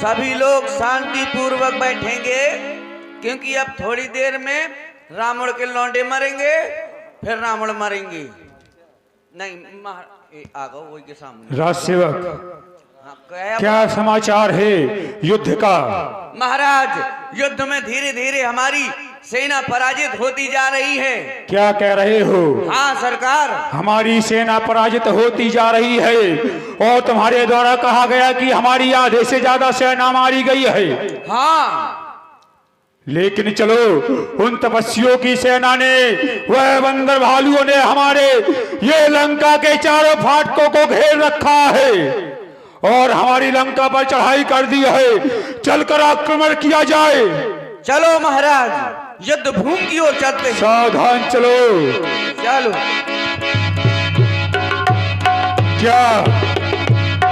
सभी लोग शांति पूर्वक बैठेंगे, क्योंकि अब थोड़ी देर में रावण के लौंडे मरेंगे, फिर रावण मरेंगे। नहीं आ गो वही के सामने। राज सेवक, क्या समाचार है युद्ध का? महाराज, युद्ध में धीरे धीरे हमारी सेना पराजित होती जा रही है। क्या कह रहे हो? हाँ सरकार, हमारी सेना पराजित होती जा रही है और तुम्हारे द्वारा कहा गया कि हमारी आधे से ज्यादा सेना मारी गई है। हाँ, लेकिन चलो, उन तपस्वियों की सेना ने, वह बंदर भालुओं ने हमारे ये लंका के चारों फाटकों को घेर रखा है और हमारी लंका पर चढ़ाई कर दी है। चलकर आक्रमण किया जाए। चलो महाराज, युद्ध भूमि की ओर चलते हैं। सावधान चलो। चलो। क्या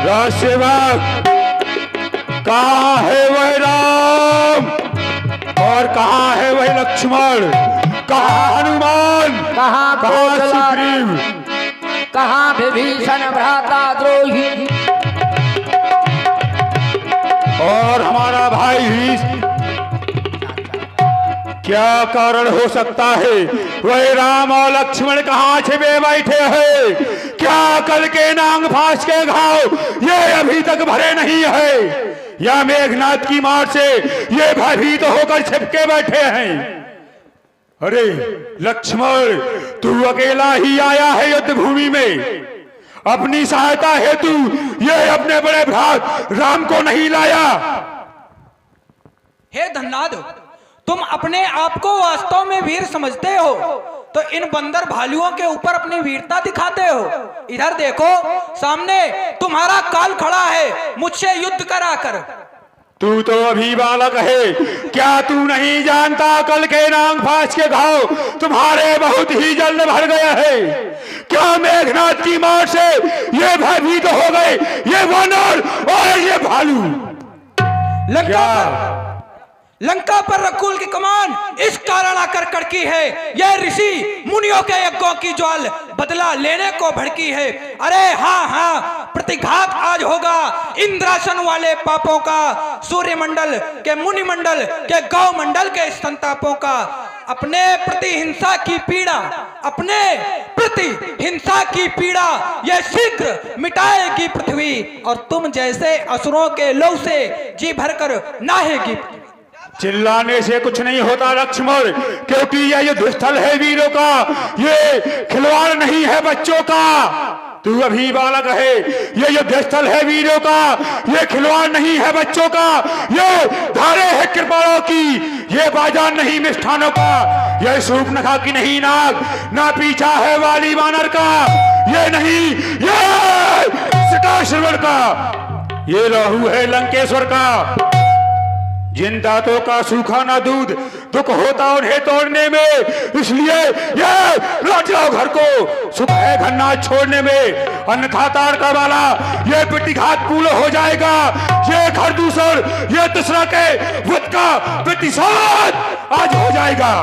राज सेवक, कहाँ है वह राम और कहाँ है वह लक्ष्मण? कहाँ हनुमान? कहाँ सुग्रीव? कहाँ विभीषण भ्राता द्रोही और हमारा भाई भी? क्या कारण हो सकता है? वह राम और लक्ष्मण कहाँ छिपे बैठे हैं? क्या कल के नांग फांस के घाव ये अभी तक भरे नहीं है, या मेघनाथ की मार से ये भयभीत होकर छिपके बैठे हैं? अरे लक्ष्मण, तू अकेला ही आया है युद्ध भूमि में? अपनी सहायता हेतु ये अपने बड़े भ्रात राम को नहीं लाया? हे धन्नाद, तुम अपने आप को वास्तव में वीर समझते हो तो इन बंदर भालुओं के ऊपर अपनी वीरता दिखाते हो। इधर देखो, सामने तुम्हारा काल खड़ा है मुझसे युद्ध कराकर। तू तो अभी बालक है, क्या तू नहीं जानता कल के नांग फांस के घाव तुम्हारे बहुत ही जल्द भर गए हैं? क्या मेघनाथ की मार से ये भयभीत हो गए ये वानर और ये भालू? लंका पर रकुल की कमान इस कारण आकर कड़की है, यह ऋषि मुनियों के यज्ञों की ज्वाल बदला लेने को भड़की है। अरे हाँ हाँ, प्रतिघात आज होगा इंद्रासन वाले पापों का, सूर्यमंडल के मुनिमंडल के गौ मंडल के संतापों का। अपने प्रति हिंसा की पीड़ा, अपने प्रति हिंसा की पीड़ा यह शीघ्र मिटाएगी पृथ्वी, और तुम जैसे असुरों के लौ से जी भरकर नाहेगी। चिल्लाने से कुछ नहीं होता लक्ष्मण, क्योंकि यह युद्ध स्थल है वीरों का, ये खिलवाड़ नहीं है बच्चों का। तू अभी बालक है, ये युद्ध स्थल है वीरों का, ये खिलवाड़ नहीं है बच्चों का, ये धारे है कृपाणों की, ये बाजार नहीं मिष्ठानों का, ये सूर्पनखा की नहीं नाग, ना पीछा है वाली वानर का, ये नहीं ये सिकाश्रवण का, ये लहू है लंकेश्वर का। जिन दांतों का सूखा ना दूध, दुख होता उन्हें तोड़ने में, इसलिए ये लौट जाओ घर को, सुख है घन्ना छोड़ने में। अन्न खाता का वाला ये प्रतिघात पूर्ण हो जाएगा, ये घर दूसर ये तीसरा के वध का प्रतिशोध आज हो जाएगा।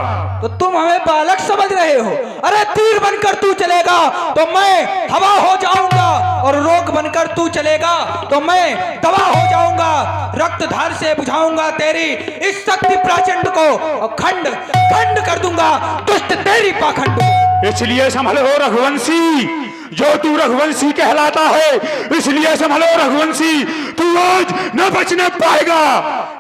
तो तुम हमें बालक समझ रहे हो? अरे तीर बनकर तू चलेगा तो मैं हवा हो जाऊंगा, और रोग बनकर तू चलेगा तो मैं दवा हो जाऊंगा। रक्त धार से बुझाऊंगा तेरी इस शक्ति प्रचंड को, और खंड खंड कर दूंगा दुष्ट तेरी पाखंड। इसलिए संभलो रघुवंशी, जो तू रघुवंशी कहलाता है, इसलिए संभलो रघुवंशी, तू आज न बचने पाएगा।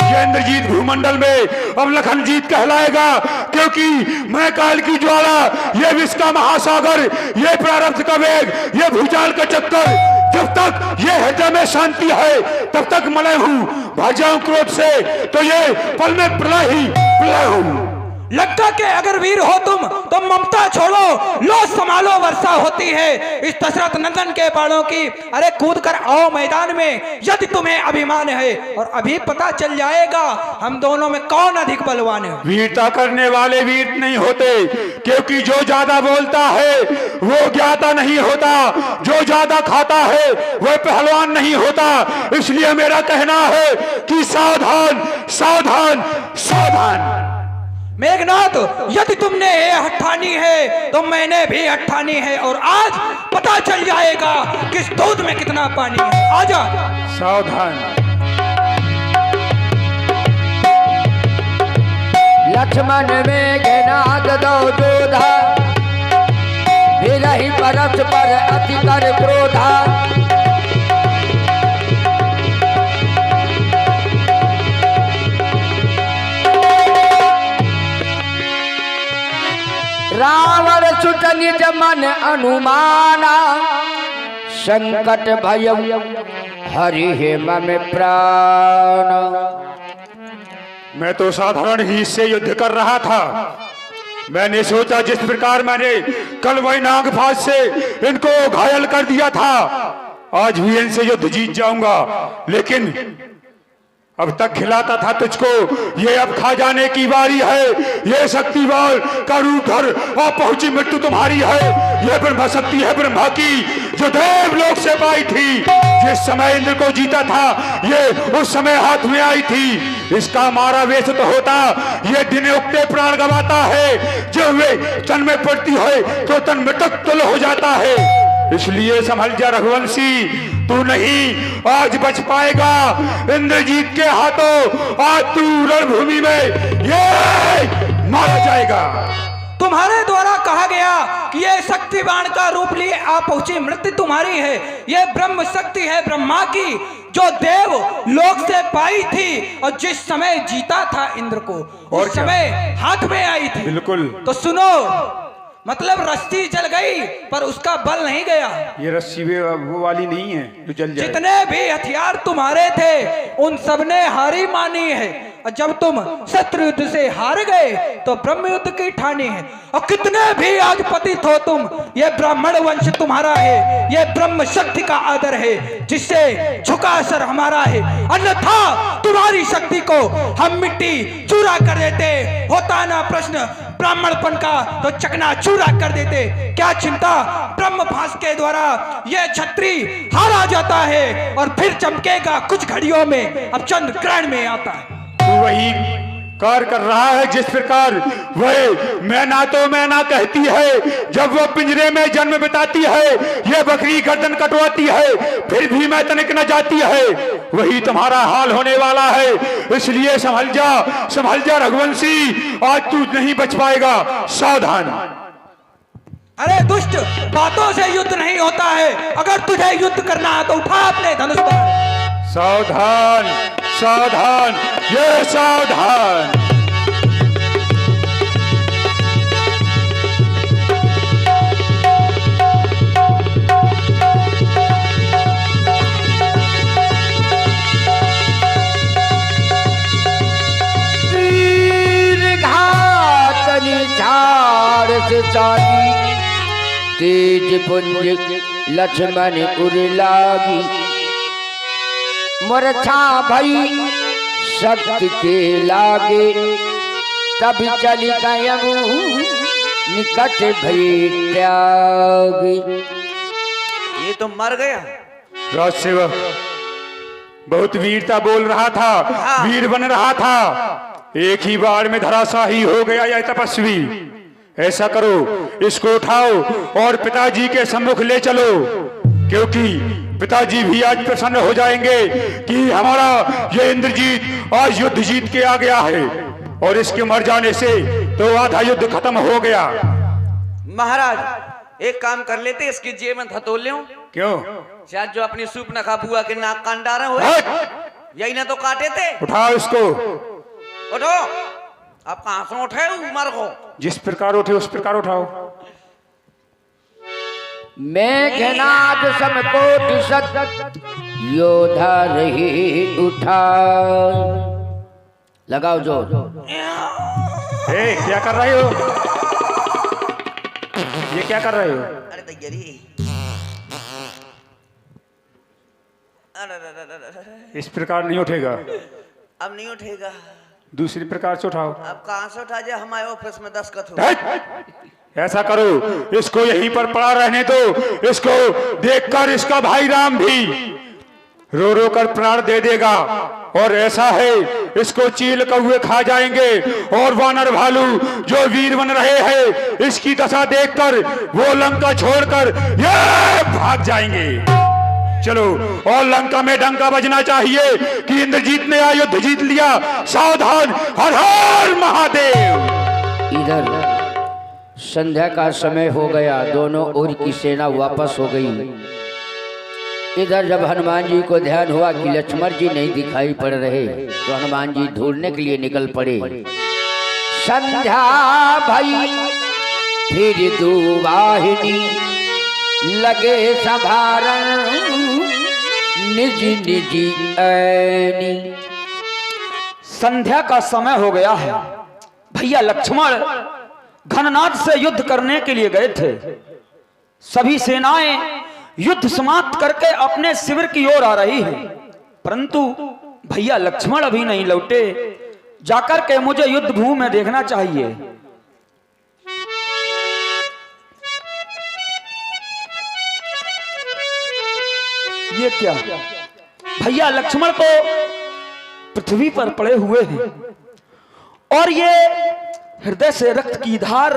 ये इंद्रजीत भूमंडल में अब लखनजीत कहलाएगा, क्योंकि मैं काल की ज्वाला, ये विश्व का महासागर, ये प्रारब्ध का वेग, ये भूचाल का चक्कर, जब तक ये हृदय में शांति है तब तक मलय हूं। भर जाऊं क्रोध से तो ये पल में प्रलय ही प्रलय हूं। लंका के अगर वीर हो तुम तो ममता छोड़ो, लो संभालो वर्षा होती है इस दशरथ नंदन के बाणों की। अरे कूद कर आओ मैदान में यदि तुम्हें अभिमान है, और अभी पता चल जाएगा हम दोनों में कौन अधिक बलवान है। वीरता करने वाले वीर नहीं होते, क्योंकि जो ज्यादा बोलता है वो ज्ञाता नहीं होता, जो ज्यादा खाता है वह पहलवान नहीं होता। इसलिए मेरा कहना है कि सावधान सावधान सावधान। मेघनाथ, यदि तुमने ये हठानी है तो मैंने भी हठानी है, और आज पता चल जाएगा किस दूध में कितना पानी है। आजा। सावधान। लक्ष्मण में घनाद दो जोधा विरही परस पर अति कर क्रोधा रावण सुत निज मन अनुमाना संकट भयम हरि हे मम प्राण। मैं तो साधारण ही इससे युद्ध कर रहा था। मैंने सोचा जिस प्रकार मैंने कल वही नागफाज से इनको घायल कर दिया था, आज भी इनसे युद्ध जीत जाऊंगा। लेकिन अब तक खिलाता था तुझको, ये अब खा जाने की बारी है। ये शक्तिवाल का रूप धर और पहुंची मृत्यु तुम्हारी है। ये ब्रह्मा शक्ति है ब्रह्मा की, जो देवलोक से पाई थी। जिस समय इंद्र को जीता था ये उस समय हाथ में आई थी। इसका मारा वेश तो होता, ये दिन उगते प्राण गवाता है। जो वे तन में पड़ती है तो तन मृतक तुल हो जाता है। इसलिए संभल जा रघुवंशी, तू नहीं आज बच पाएगा इंद्रजीत के हाथों। आज तू रणभूमि में ये मारा जाएगा। तुम्हारे द्वारा कहा गया कि ये शक्तिवान का रूप लिए आप पहुंची मृत्यु तुम्हारी है। ये ब्रह्म शक्ति है ब्रह्मा की, जो देव लोक से पाई थी और जिस समय जीता था इंद्र को उस समय हाथ में आई थी। बिल्कुल। तो सुनो, मतलब रस्सी जल गई पर उसका बल नहीं गया। ये रस्सी वो वाली नहीं है जो जल जाए। जितने भी हथियार तुम्हारे थे उन सबने हारी मानी है, और जब तुम शत्रु युद्ध से हार गए तो ब्रह्म युद्ध की ठानी है। और कितने भी आज पतित हो तुम, ये ब्राह्मण वंश तुम्हारा है, ये ब्रह्म शक्ति का आदर है जिससे झुका सर हमारा है। अन्यथा तुम्हारी शक्ति को हम मिट्टी चूरा कर देते। होता ना प्रश्न ब्राह्मणपन का तो चकना चूरा कर देते। क्या चिंता, ब्रह्म भास के द्वारा ये छत्री हारा जाता है और फिर चमकेगा कुछ घड़ियों में, अब चंद्र ग्रहण में आता है। तू वही कार्य कर रहा है जिस प्रकार वह मैना कहती है जब वह पिंजरे में जन्म बिताती है। ये बकरी गर्दन कटवाती है फिर भी मैं तनिक न जाती है। वही तुम्हारा हाल होने वाला है। इसलिए संभल जा रघुवंशी, आज तू नहीं बच पाएगा, सावधान। अरे दुष्ट, बातों से युद्ध नहीं होता है। अगर तुझे युद्ध करना है तो उठा अपने धनुष बाण। सावधान सावधान, ये सावधान। तीर घात निछाड़ से चाली तेज पुंज लक्ष्मण उरलागी। मूर्छा भई शक्ति के लागे तभी चली गयमु निकट भई त्यागी। ये तो मर गया। राज सेवक बहुत वीरता बोल रहा था, वीर बन रहा था, एक ही बार में धराशाही हो गया यह तपस्वी। ऐसा करो, इसको उठाओ और पिताजी के सम्मुख ले चलो, क्योंकि पिताजी भी आज प्रसन्न हो जाएंगे कि हमारा ये इंद्रजीत आज युद्ध जीत के आ गया है। और इसके मर जाने से तो आधा युद्ध खत्म हो गया। महाराज एक काम कर लेते, इसकी जेब में धतोल लो। क्यों? शायद जो अपनी सूप न खा बुआ के नाक कान डारे हुए यही ना तो काटे थे। उठाओ इसको। उठो। आप कहां से उठे उमर को? जिस प्रकार उठे उस प्रकार उठाओ। मेघनाद समकोटि सत योधा रही उठा। लगाओ जोर। क्या कर रहे हो? ये क्या कर रहे हो? अरे तैयारी। इस प्रकार नहीं उठेगा। अब नहीं उठेगा। दूसरी प्रकार से उठाओ। अब कहां से उठा जाए? हमारे ऑफिस में दस्तखत हो। ऐसा करो, इसको यहीं पर पड़ा रहने दो। इसको देखकर इसका भाई राम भी रो रो कर प्राण दे देगा। और ऐसा है, इसको चील कौवे खा जाएंगे और वानर भालू जो वीर बन रहे हैं इसकी दशा देखकर वो लंका छोड़कर ये भाग जाएंगे। चलो, और लंका में डंका बजना चाहिए कि इंद्रजीत ने युद्ध जीत लिया। सावधान, हर हर महादेव। इधर संध्या का समय हो गया, दोनों ओर की सेना वापस हो गई। इधर जब हनुमान जी को ध्यान हुआ कि लक्ष्मण जी नहीं दिखाई पड़ रहे, तो हनुमान जी ढूंढने के लिए निकल पड़े। संध्या भई फिर दुवाहिनी, लगे संभारण निज निजी ऐनी। संध्या का समय हो गया है। भैया लक्ष्मण घननाद से युद्ध करने के लिए गए थे। सभी सेनाएं युद्ध समाप्त करके अपने शिविर की ओर आ रही हैं, परंतु भैया लक्ष्मण अभी नहीं लौटे। जाकर के मुझे युद्ध भूमि में देखना चाहिए। ये क्या? भैया लक्ष्मण तो पृथ्वी पर पड़े हुए हैं और ये हृदय से रक्त की धार।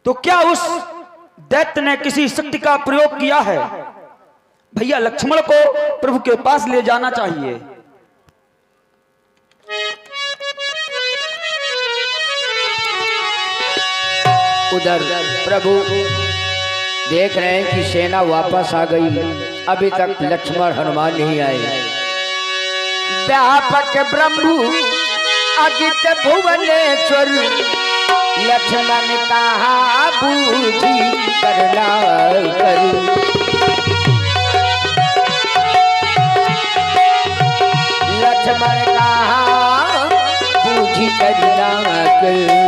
तो क्या उस दैत्य ने किसी शक्ति का प्रयोग किया है? भैया लक्ष्मण को प्रभु के पास ले जाना चाहिए। उधर प्रभु देख रहे हैं कि सेना वापस आ गई, अभी तक लक्ष्मण हनुमान नहीं आए। व्यापक ब्रह्मु अजित भुवनेश्वर, लक्ष्मण कहा बूझी करना करूं। लक्ष्मण कहा बूझी करना करूं।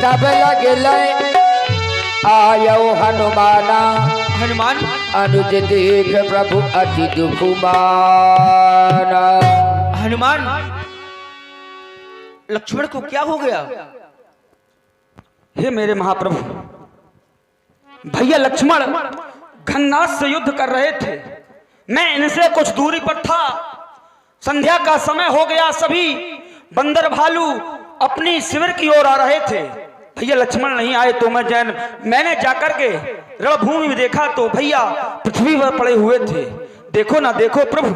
तब लगे आयो हनुमाना, हनुमान अनुज देख प्रभु अति दुख माना। हनुमान, लक्ष्मण को क्या हो गया? हे मेरे महाप्रभु, भैया लक्ष्मण घननाद से युद्ध कर रहे थे। मैं इनसे कुछ दूरी पर था। संध्या का समय हो गया, सभी बंदर भालू अपनी शिविर की ओर आ रहे थे। भैया लक्ष्मण नहीं आए तो मैंने जाकर के रणभूमि में देखा तो भैया पृथ्वी पर पड़े हुए थे। देखो ना देखो प्रभु,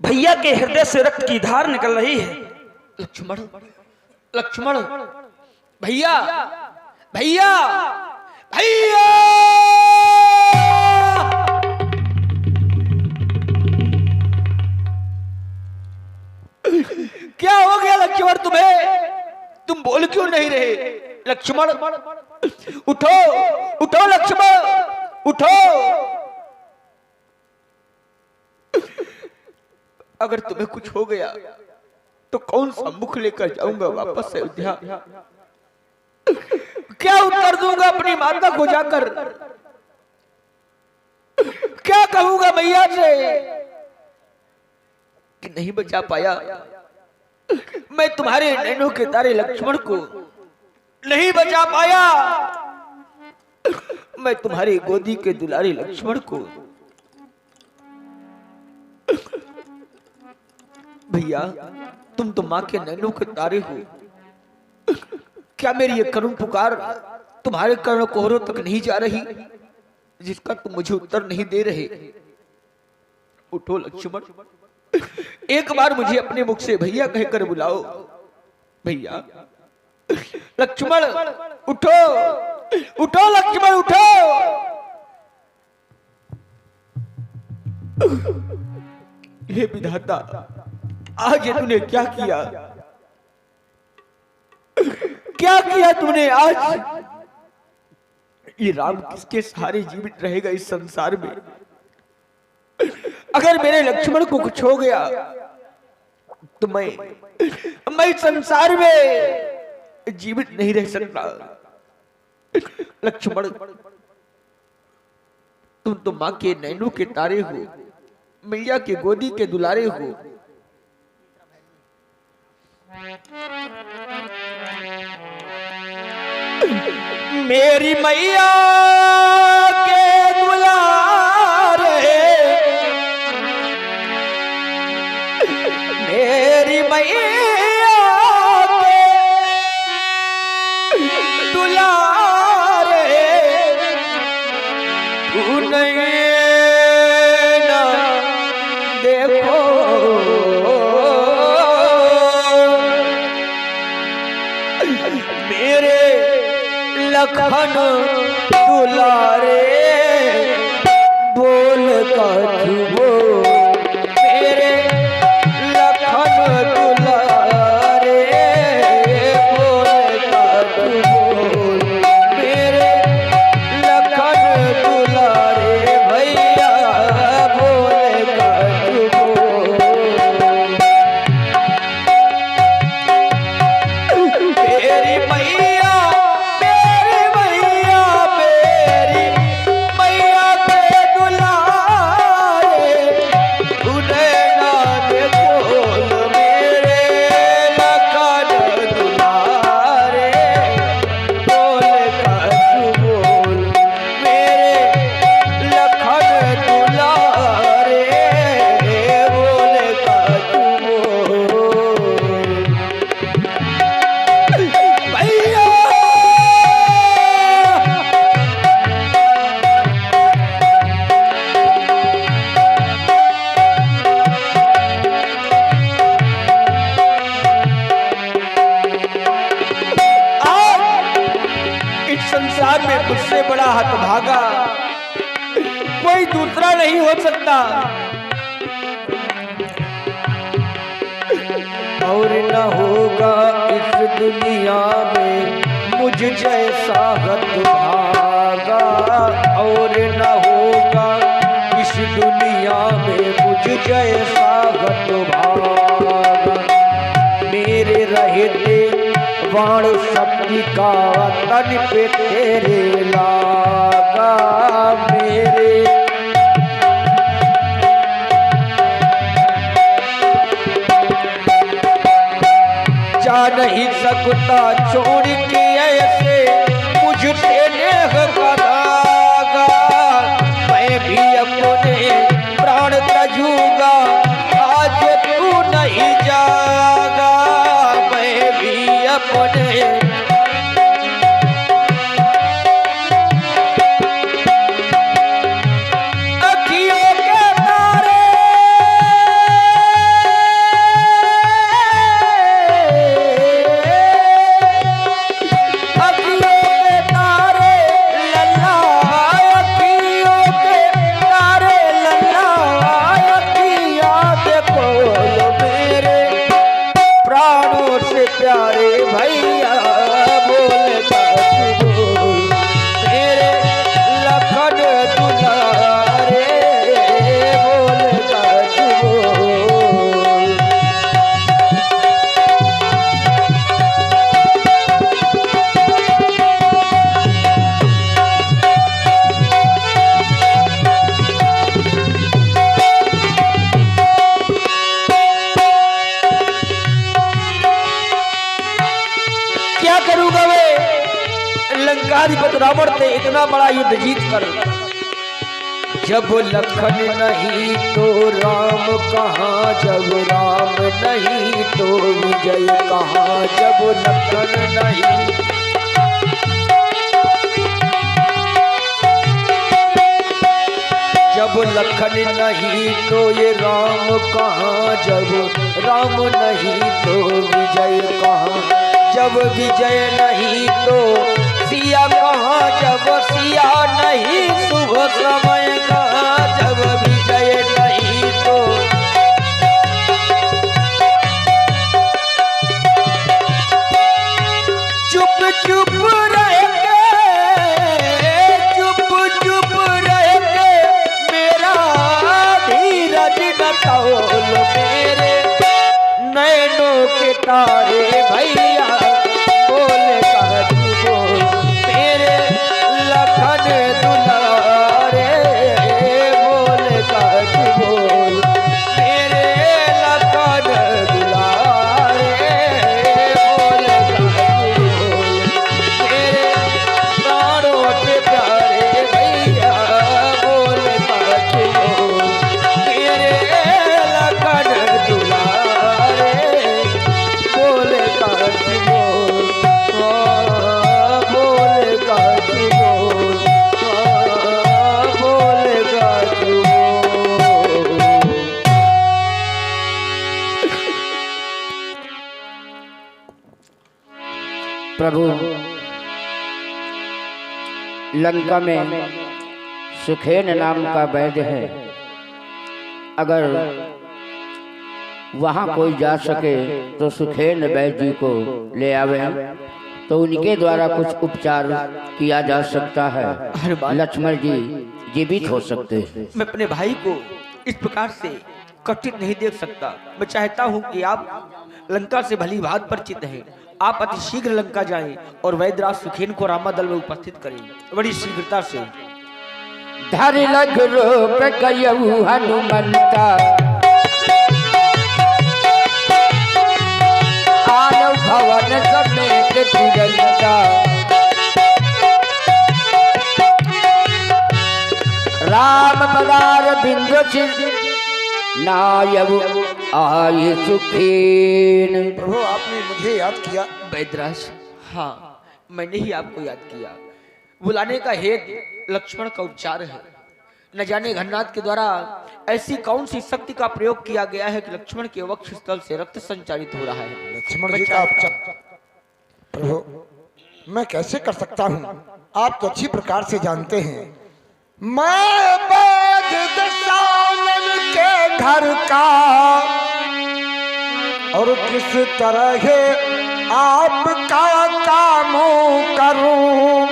भैया के हृदय से रक्त की धार निकल रही है। लक्ष्मण, लक्ष्मण, भैया, भैया, भैया! क्या हो गया लक्ष्मण तुम्हें? तुम बोल क्यों नहीं रहे? लक्ष्मण उठो, उठो लक्ष्मण, उठो। अगर तुम्हें कुछ हो गया तो कौन सा मुख लेकर जाऊंगा वापस से अयोध्या? क्या उत्तर दूंगा अपनी माता को जाकर? क्या कहूंगा मैया से कि नहीं बचा पाया? मैं तुम्हारे नैनों के तारे लक्ष्मण को नहीं बचा पाया। मैं तुम्हारी गोदी के दुलारे लक्ष्मण को। भैया तुम तो माँ के नैनों के तारे हो। क्या मेरी ये करुण पुकार तुम्हारे कर्ण कोहरों तक नहीं जा रही, जिसका तुम मुझे उत्तर नहीं दे रहे? उठो लक्ष्मण, एक बार मुझे अपने मुख से भैया कहकर बुलाओ। भैया, लक्ष्मण उठो, उठो लक्ष्मण उठो। हे विधाता, आज ये तूने क्या किया? क्या किया तूने आज? ये राम किसके सहारे जीवित रहेगा इस संसार में? अगर मेरे लक्ष्मण को कुछ हो गया तो मैं संसार में जीवित नहीं रह सकता। लक्ष्मण, तुम तो माँ के नैनों के तारे हो, मैया के गोदी के दुलारे हो। मेरी मैया के दुलारे मैया के दुलारे तू नहीं ना देखो मेरे लखन दुलारे बोल का वो मेरे लखन दुलारे बोल का बोल मेरे लखन दुलारे भैया बोल का बोल मेरी मैया मेरी मैया मेरी मैया के दुलारे उन्हें ना बोल मेरे लखन दुलारे बोल कर बोल मेरे लखन दुलारे बोल कर बोल भैया आज इस संसार में मुझसे बड़ा हतभागा कोई दूसरा नहीं हो सकता और न होगा इस दुनिया में मुझ जैसा हतभागा और न होगा इस दुनिया में मुझ जैसा हतभागा मेरे रहते वाण शक्ति का तन पे तेरे लागा मेरे जा नहीं सकता छोड़ के ऐसे मुझसे नेह का धागा मैं भी अपने प्राण तजूगा आज तू नहीं जागा मैं भी अपने अखियों के तारे अखियों के तारे लल्ला अखियों के तारे लल्ला अखियाँ देखो मेरे प्राणों से प्यारे भैया बोल कर बोल मेरे लखन दुलारे बोल कर बोल क्या करूंगा मैं लंकाधिपति रावण से इतना बड़ा युद्ध जीत कर जब लखन नहीं तो राम कहाँ जब राम नहीं तो विजय कहाँ जब लखन नहीं जब लखन नहीं तो ये राम कहाँ जब राम नहीं तो विजय कहाँ जब विजय नहीं तो सिया कहाँ जब सिया नहीं शुभ समय कहाँ जब विजय नहीं तो चुप चुप रह के चुप चुप रह के मेरा धीरज न तौल मेरे नैनों के तारे भैया बोल कर बोल मेरे लखन दुलारे बोल कर बोल मेरे लखन दुलारे बोल कर बोल मेरे प्राणों के प्यारे भैया बोल कर बोल मेरे लखन दुलारे प्रभु लंका में सुखेन नाम का वैद्य है, अगर वहाँ कोई जा सके तो सुखेन वैद्य जी को ले आवे, तो उनके द्वारा कुछ उपचार किया जा सकता है। लक्ष्मण जी जीवित हो सकते हैं। मैं अपने भाई को इस प्रकार से कष्टित नहीं देख सकता। मैं चाहता हूँ कि आप लंका से भली भांति परिचित हैं, आप अति शीघ्र लंका जाएं और वैद्यराज सुखेन को रामादल में उपस्थित करें बड़ी शीघ्रता से। धरि लग रूप कयऊ हनुमंता, आनव भवन समेत तुरंता, राम पदार बिंदु चिर नायब आये सुखेन। प्रभु आपने मुझे याद किया। वैद्यराज, हाँ मैंने ही आपको याद किया। बुलाने का हेतु लक्ष्मण का उपचार है। न जाने घननाथ के द्वारा ऐसी कौन सी शक्ति का प्रयोग किया गया है कि लक्ष्मण के वक्ष स्थल से रक्त संचारित हो रहा है। लक्ष्मण जी का उपचार प्रभु मैं कैसे कर सकता हूँ? आप तो अच्छी प्रकार से जानते हैं मैं बैद दशानन के घर का, और किस तरह आपका काम करूं।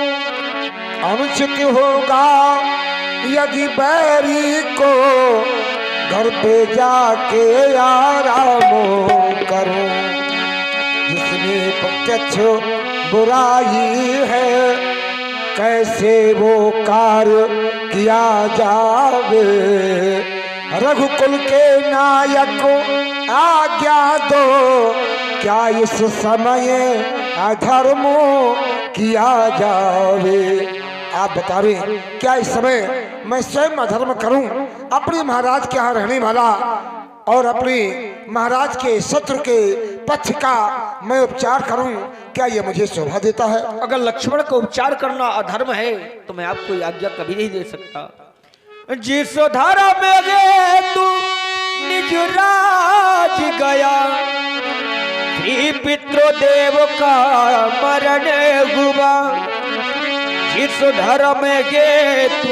अनुचित होगा यदि बैरी को घर पे जाके आराम करूं। जिसमें प्रत्यक्ष बुराई है कैसे वो कार्य किया जावे। रघुकुल के नायक आज्ञा दो, क्या इस समय अधर्म किया जावे। आप बतावे क्या इस समय मैं स्वयं अधर्म करूं? अपने महाराज के यहाँ रहने वाला और अपने महाराज के शत्रु के पक्ष का मैं उपचार करूं, क्या यह मुझे शोभा देता है? अगर लक्ष्मण को उपचार करना अधर्म है तो मैं आपको आज्ञा कभी नहीं दे सकता। जिस धारा में गे तू निज राज गया, श्री पितृदेव का मरण हुआ। जिस धर्म में गे तू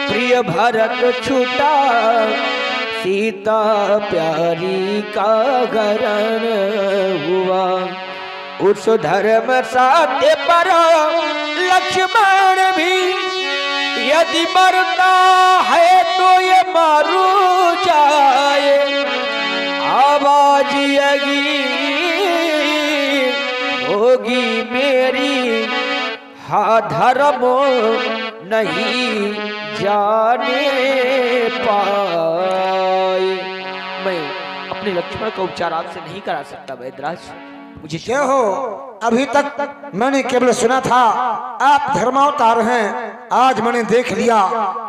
प्रिय भरत छूटा, सीता प्यारी का हरण हुआ। उस धर्म साध्य पर लक्ष्मण भी यदि मरता है तो ये मारू जाए। आवाज यही होगी मेरी, हा धर्म नहीं जाने पाए। मैं अपने लक्ष्मण का उपचार आपसे नहीं करा सकता वैद्यराज, मुझे क्या हो? अभी तक मैंने केवल सुना था आप धर्मावतार हैं, आज मैंने देख लिया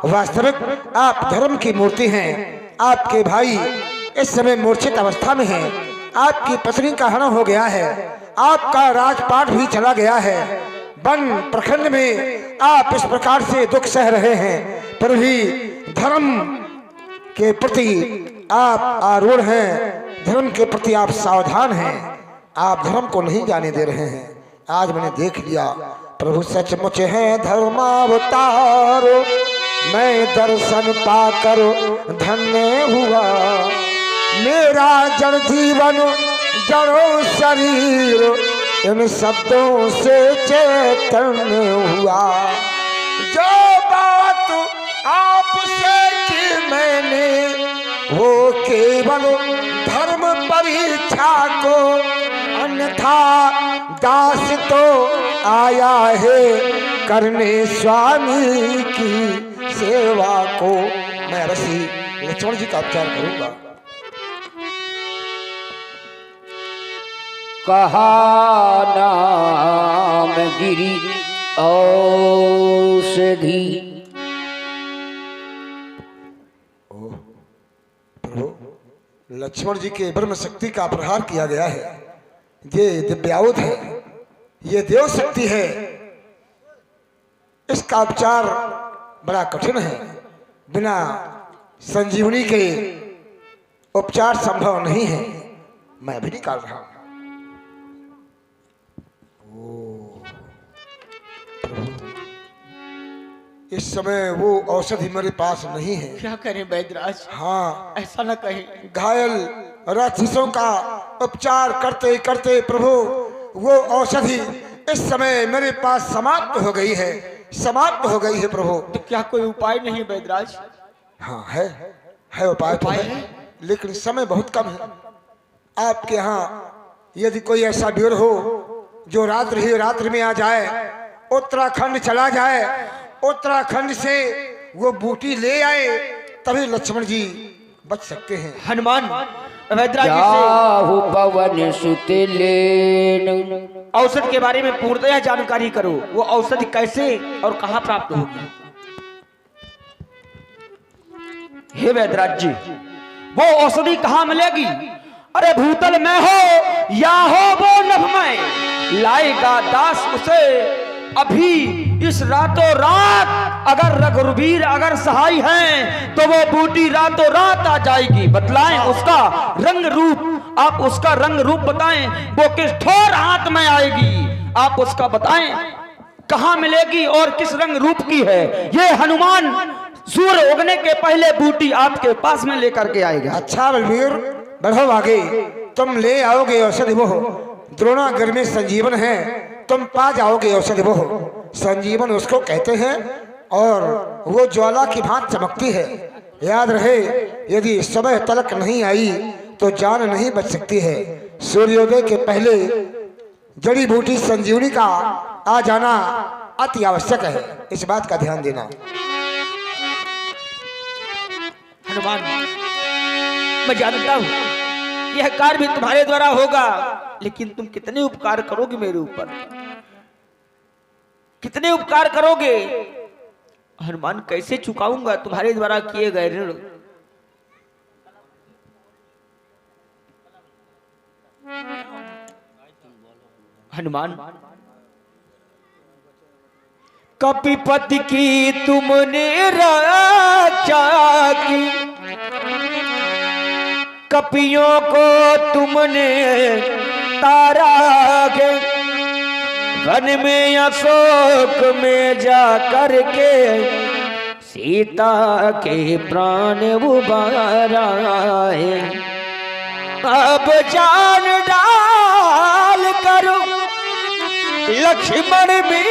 वास्तविक आप धर्म की मूर्ति हैं। आपके भाई इस समय मूर्छित अवस्था में हैं, आपकी पत्नी का हरण हो गया है, आपका राजपाट भी चला गया है। वन प्रखंड में आप इस प्रकार से दुख सह रहे हैं, पर भी धर्म के प्रति आप आरूढ़ हैं, धर्म के प्रति आप सावधान हैं, आप धर्म को नहीं जाने दे रहे हैं। आज मैंने देख लिया प्रभु सचमुच है धर्मावतार, मैं दर्शन पाकर धन्य हुआ। मेरा जड़ जीवन जड़ो शरीर इन शब्दों से चैतन्य हुआ। जो बात आपसे की मैंने वो केवल धर्म परीक्षा को, अन्यथा दास तो आया है करने स्वामी की सेवा को। मैं ऋषि लक्ष्मण जी का उपचार करूंगा। कहा नाम गिरी औषधि, प्रभु लक्ष्मण जी के ब्रह्म शक्ति का प्रहार किया गया है। ये दिव्यायुध है, ये देव शक्ति है, इसका उपचार बड़ा कठिन है। बिना संजीवनी के उपचार संभव नहीं है। मैं भी निकाल रहा हूं। इस समय वो औषधि मेरे पास नहीं है। क्या करें वैद्यराज? हाँ, ऐसा न कहें। घायल राक्षसों का उपचार करते करते प्रभु वो औषधि इस समय मेरे पास समाप्त हो गई है, समाप्त हो गई है प्रभु। तो क्या कोई उपाय नहीं वैद्यराज? हाँ है उपाय तो है, लेकिन समय बहुत कम है। आपके यहाँ यदि कोई ऐसा वीर हो जो रात्रि ही रात्रि में आ जाए, उत्तराखंड चला जाए, उत्तराखंड से वो बूटी ले आए, तभी लक्ष्मण जी बच सकते हैं। हनुमान वैद्यराज जी जाहु पवन सुत लेन। से औषध के बारे में पूर्णतः जानकारी करो। वो औषधि कैसे और कहाँ प्राप्त होगी? हे वैद्यराज जी, वो औषधि कहाँ मिलेगी? अरे भूतल में हो या हो वो नभ में, लाएगा दास उसे अभी इस रातों रात। अगर रघुवीर अगर सहाय हैं तो वो बूटी रातों रात आ जाएगी। बतलाएं उसका रंग रूप, आप उसका रंग रूप बताएं, वो किस ठोर हाथ में आएगी, आप उसका बताएं कहां मिलेगी और किस रंग रूप की है। ये हनुमान सूर्य उगने के पहले बूटी आपके पास में लेकर के आएगा। अच्छा बलवीर, बढ़ो आगे, तुम ले आओगे औषधि वो। द्रोणागर में संजीवन है, तुम पा जाओगे औषधि वो। संजीवन उसको कहते हैं और वो ज्वाला की भांति चमकती है। याद रहे, यदि समय तलक नहीं आई तो जान नहीं बच सकती है। सूर्योदय के पहले जड़ी बूटी संजीवनी का आ जाना अति आवश्यक है, इस बात का ध्यान देना। हनुमान, मैं जानता हूं यह कार्य भी तुम्हारे द्वारा होगा, लेकिन तुम कितने उपकार करोगे मेरे ऊपर, कितने उपकार करोगे? हनुमान, कैसे चुकाऊंगा तुम्हारे द्वारा किए गए ऋण? हनुमान, कपिपति की तुमने रक्षा की, कपियों को तुमने तारा के, वन में अशोक में जा करके सीता के प्राण उबारा है। अब जान डाल करो लक्ष्मण में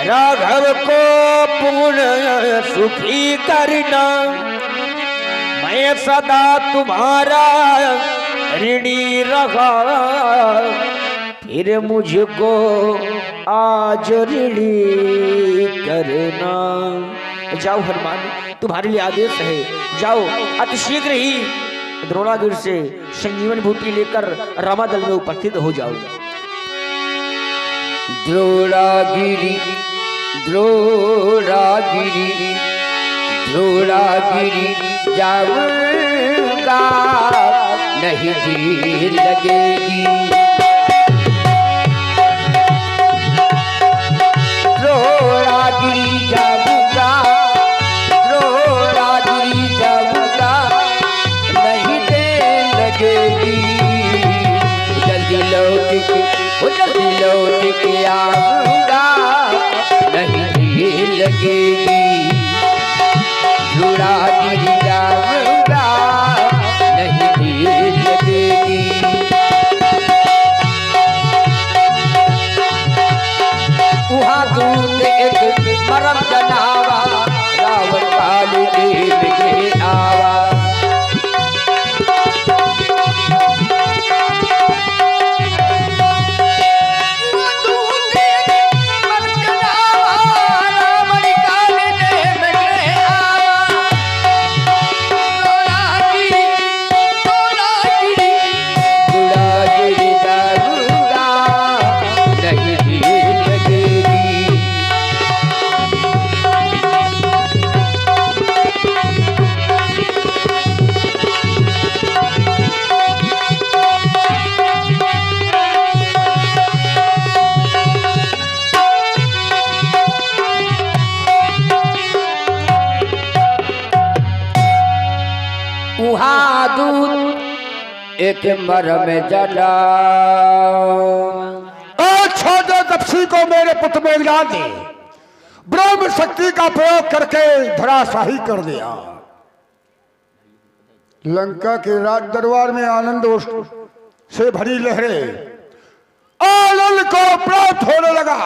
राघव को पूर्ण सुखी करना। मैं सदा तुम्हारा ऋणी रहा, फिर मुझको आज ऋणी करना। जाओ हनुमान, तुम्हारे लिए आदेश है, जाओ अतिशीघ्र ही द्रोणागिर से संजीवन बूटी लेकर रामादल में उपस्थित हो जाओ। द्रोणागिरी द्रोणागिरी द्रोणागिरी जाऊंगा, नहीं देर लगेगी। द्रोणागिरी जाऊंगा, द्रोणागिरी जाऊंगा, नहीं देर लगेगी। जल्दी लौट के आऊंगा, नहीं देर लगेगी। द्रोणागिरी जाऊंगा, नहीं देर लगेगी। वहाँ दूत एक मरम जनावा, रावण काल देव के आवा। एक मरम जना छोटे तपसी को मेरे पुत्र में ज्ञान दे। ब्रह्म शक्ति का प्रयोग करके धराशाही कर दिया। लंका के राज दरबार में आनंद से भरी लहरें आनंद को प्राप्त होने लगा।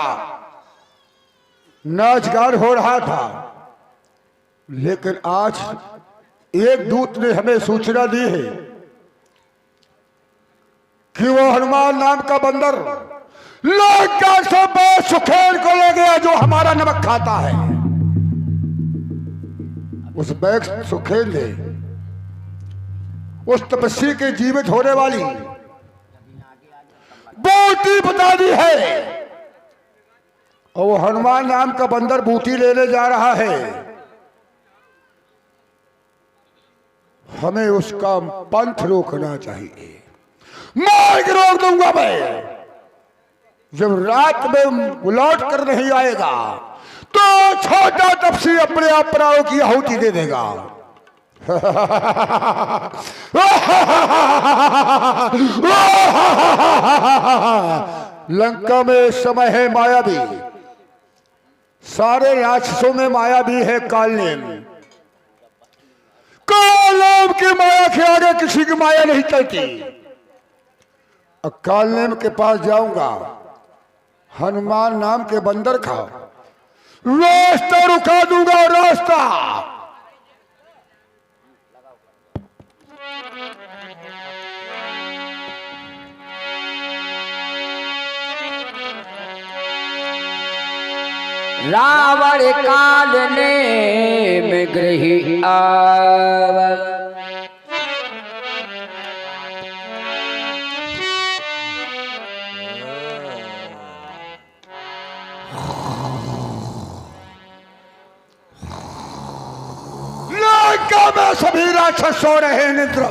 नाच गान हो रहा था, लेकिन आज एक दूत ने हमें सूचना दी है कि वो हनुमान नाम का बंदर लंका से सुखेल को ले गया, जो हमारा नमक खाता है। उस बैग सुखेल ने उस तपस्वी के जीवित होने वाली बूटी बता दी है, और वो हनुमान नाम का बंदर बूटी लेने जा रहा है। हमें उसका पंथ रोकना चाहिए। मार के रोक दूंगा मैं। जब रात में लौट कर नहीं आएगा तो छोटा तपसी अपने आप प्राणों की आहुति दे देगा। लंका में इस समय है मायावी, सारे राक्षसों में मायावी है कालनेम। कालनेम की माया के आगे किसी की माया नहीं चलती। कालनेम के पास जाऊंगा, हनुमान नाम के बंदर का रास्ता रुका दूंगा। रास्ता रावण काल ने में ग्रही आव, लंका में सभी राक्षस सो रहे हैं निद्रा।